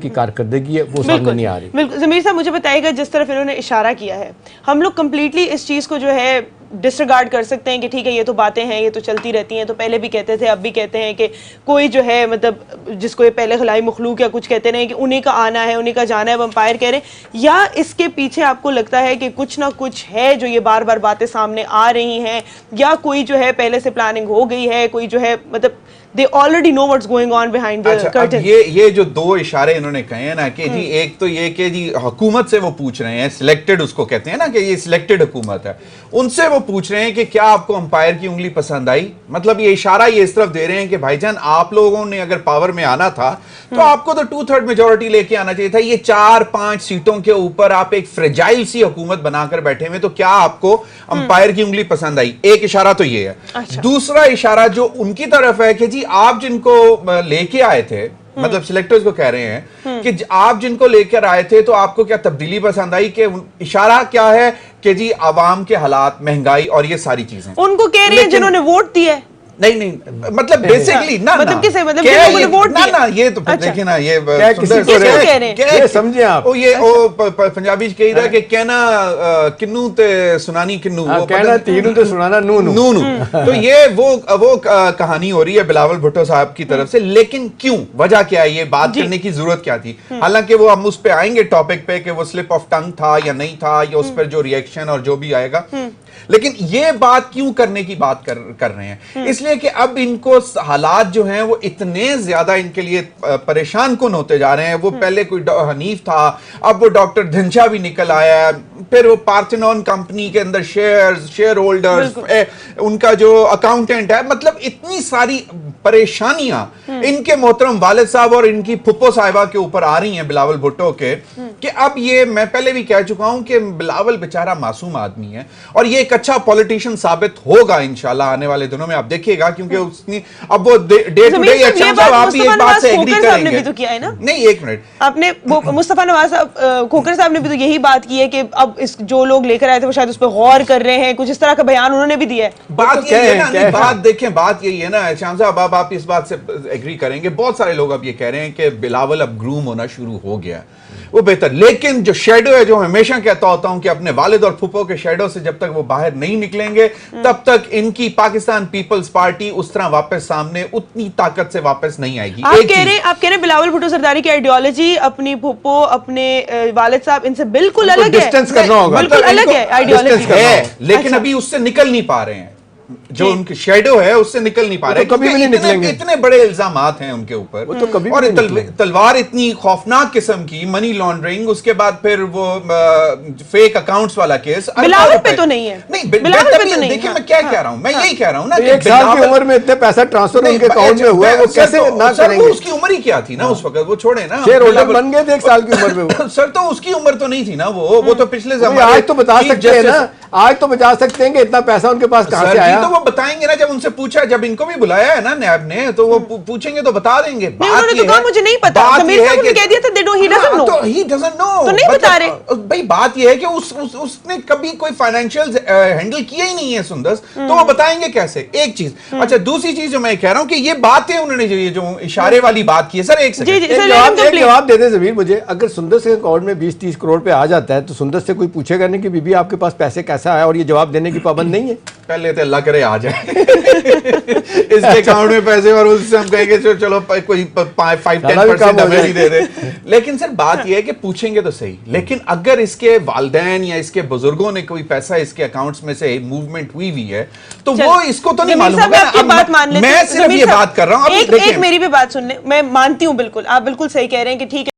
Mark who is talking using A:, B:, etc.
A: کی کارکردگی ہے وہ سامنے نہیں آ رہی.
B: بالکل. ضمیر صاحب مجھے بتائیے گا جس طرف انہوں نے اشارہ کیا ہے, ہم لوگ کمپلیٹلی اس چیز کو جو ہے ڈسریگارڈ کر سکتے ہیں کہ ٹھیک ہے یہ تو باتیں ہیں, یہ تو چلتی رہتی ہیں, تو پہلے بھی کہتے تھے اب بھی کہتے ہیں کہ کوئی جو ہے مطلب جس کو یہ پہلے خلائی مخلوق یا کچھ کہتے رہے کہ انہیں کا آنا ہے, انہیں کا جانا ہے, ویمپائر کہہ رہے ہیں, یا اس کے پیچھے آپ کو لگتا ہے کہ کچھ نہ کچھ ہے جو یہ بار بار باتیں سامنے آ رہی ہیں, یا کوئی جو ہے پہلے سے پلاننگ ہو گئی ہے, کوئی جو ہے مطلب they already know what's going on behind the curtain.
C: یہ جو دو اشارے انہوں نے کہے ہیں نا کہ جی ایک تو یہ کہ جی حکومت سے وہ پوچھ رہے ہیں, سلیکٹڈ اس کو کہتے ہیں نا کہ یہ سلیکٹڈ حکومت ہے, ان سے وہ پوچھ رہے ہیں کہ کیا آپ کو امپائر کی انگلی پسند آئی. مطلب یہ اشارہ یہ اس طرف دے رہے ہیں کہ بھائی جان آپ لوگوں نے اگر پاور میں آنا تھا تو آپ کو تو 2/3 میجورٹی لے کے آنا چاہیے تھا. یہ 4-5 سیٹوں کے اوپر آپ ایک فریجائل سی حکومت بنا کر بیٹھے ہوئے, تو کیا آپ کو امپائر کی انگلی پسند آئی. ایک اشارہ تو یہ ہے. دوسرا اشارہ جو ان کی طرف ہے کہ جی آپ جن کو لے کے آئے تھے, مطلب سلیکٹرز کو کہہ رہے ہیں کہ آپ جن کو لے کر آئے تھے تو آپ کو کیا تبدیلی پسند آئی. کہ اشارہ کیا ہے کہ جی عوام کے حالات, مہنگائی اور یہ ساری چیزیں
B: ان کو کہہ رہے ہیں جنہوں نے ووٹ دیا ہے.
C: نہیں مطلب بیسیکلی نا
B: مطلب کسے مطلب جنہوں نے ووٹ دیا.
C: یہ تو دیکھیں نا یہ
A: سمجھے آپ
C: پنجابی کہی رہا کہ کہنا کنو تے سنانی کنو,
A: کہنا تینوں تے سنانا نو
C: نو. تو یہ وہ کہانی ہو رہی ہے بلاول بھٹو صاحب کی طرف سے. لیکن کیوں, وجہ کیا ہے, یہ بات کرنے کی ضرورت کیا تھی. حالانکہ وہ ہم اس پہ آئیں گے ٹاپک پہ کہ وہ سلپ آف ٹنگ تھا یا نہیں تھا, یا اس پر جو ریئیکشن اور جو بھی آئے گا. لیکن یہ بات کیوں کرنے کی بات کر رہے ہیں, اس لیے کہ اب ان کو حالات جو ہیں وہ اتنے زیادہ ان کے لیے پریشان کن ہوتے جا رہے ہیں. وہ پہلے کوئی حنیف تھا, اب وہ ڈاکٹر دھنچا بھی نکل آیا ہے, پھر وہ پارتھنون کمپنی کے اندر شیئر ہولڈرز, ان کا جو اکاؤنٹنٹ ہے, مطلب اتنی ساری پریشانیاں ان کے محترم والد صاحب اور ان کی پھپھو صاحبہ کے اوپر آ رہی ہیں بلاول بھٹو کے, کہ اب یہ میں پہلے بھی کہہ چکا ہوں کہ بلاول بیچارہ معصوم آدمی ہے اور یہ ایک اچھا پولیٹیشین ثابت ہوگا انشاءاللہ آنے والے دنوں میں. آپ دیکھیے گا کیونکہ اس نے اب وہ ڈے ٹو ڈے اچھا صاحب آپ بھی ایک بات سے ایگری کریں گے. نہیں ایک منٹ,
B: آپ نے مصطفیٰ نواز کھوکھر صاحب نے بھی تو یہی بات کی ہے کہ اب اس جو لوگ لے کر آئے تھے وہ شاید اس پہ غور کر رہے ہیں, کچھ اس طرح کا بیان انہوں نے بھی دیا ہے.
C: بات یہی ہے نا, بات دیکھیں, بات یہی ہے نا شام صاحب, اب آپ اس بات سے ایگری کریں گے, بہت سارے لوگ اب یہ کہہ رہے ہیں کہ بلاول اب گروم ہونا شروع ہو گیا, وہ بہتر. لیکن جو شیڈو ہے, جو ہمیشہ کہتا ہوتا ہوں کہ اپنے والد اور پھپھو کے شیڈو سے جب تک وہ باہر نہیں نکلیں گے تب تک ان کی پاکستان پیپلز پارٹی اس طرح واپس سامنے اتنی طاقت سے واپس نہیں آئے گی.
B: آپ کہہ رہے ہیں بلاول بھٹو زرداری کی آئیڈیالوجی اپنی پھپھو اپنے والد صاحب ان سے بالکل الگ ہے,
A: ڈسٹنس کرنا ہوگا,
B: بالکل الگ ہے آئیڈیالوجی
C: ہے, لیکن ابھی اس سے نکل نہیں پا رہے ہیں. جو ان کی شیڈو ہے اس سے نکل نہیں پا رہے,
A: کبھی بھی نہیں نکلیں گے.
C: اتنے بڑے الزامات ہیں ان کے اوپر, اور تلوار اتنی خوفناک قسم کی, منی لانڈرنگ, اس کے بعد پھر وہ فیک اکاؤنٹس والا کیس.
B: بلاول پہ تو نہیں ہے.
C: نہیں دیکھیں میں کیا کہہ رہا ہوں, میں یہی کہہ رہا ہوں نا,
A: ایک سال کی عمر میں اتنے پیسہ ٹرانسفر ان کے اکاؤنٹ میں ہوا ہے, وہ کیسے نہ کریں گے.
C: اس کی عمر ہی کیا تھی نا اس وقت, وہ چھوڑے نا,
A: شیئر ہولڈر بن گئے تھے ایک سال کی عمر میں.
C: سر تو اس کی عمر تو نہیں تھی نا, وہ تو پچھلے زمانے.
A: آج تو بتا سکتے ہیں نا, آج تو بتا سکتے ہیں کہ اتنا پیسہ ان کے پاس کہاں سے آیا.
C: تو وہ بتائیں گے نا, جب ان سے پوچھا, جب ان کو بھی بلایا ہے نا نیب نے, تو وہ پوچھیں گے تو بتا دیں گے.
B: انہوں نے تو کہا مجھے نہیں پتا, ضمیر صاحب نے کہہ دیا تھا
C: he doesn't know.
B: تو نہیں بتا رہے
C: بھائی. بات یہ ہے کہ اس نے کبھی کوئی فائنینشیل ہینڈل کیا ہی نہیں ہے سندس, تو وہ بتائیں گے کیسے. ایک چیز. اچھا دوسری چیز جو میں کہہ رہا ہوں کہ یہ باتیں انہوں نے جو اشارے والی بات کی ہے. سر ایک
A: سیکنڈ جواب دے دیں ضمیر مجھے, اگر سندس کے اکاؤنٹ میں 20-30 کروڑ پہ آ جاتا ہے تو سندس سے کوئی پوچھے گا نہیں کہ بی بی آپ کے پاس پیسے کیسا آیا, اور یہ جواب دینے کی پابند نہیں ہے.
C: پہلے تو اللہ کرے آ جائے اس کے اکاؤنٹ میں پیسے, اور اس سے ہم کہیں گے چلو کوئی 5-10% ہمیں ہی دے دے. لیکن سر بات یہ ہے کہ پوچھیں گے تو صحیح, لیکن اگر اس کے والدین یا اس کے بزرگوں نے کوئی پیسہ اس کے اکاؤنٹس میں سے موومنٹ ہوئی ہے تو وہ اس کو تو نہیں معلوم ہوگا. میں صرف یہ بات کر رہا ہوں.
B: ایک میری بھی بات سننے, میں مانتی ہوں بالکل, آپ بالکل صحیح کہہ رہے ہیں کہ ٹھیک ہے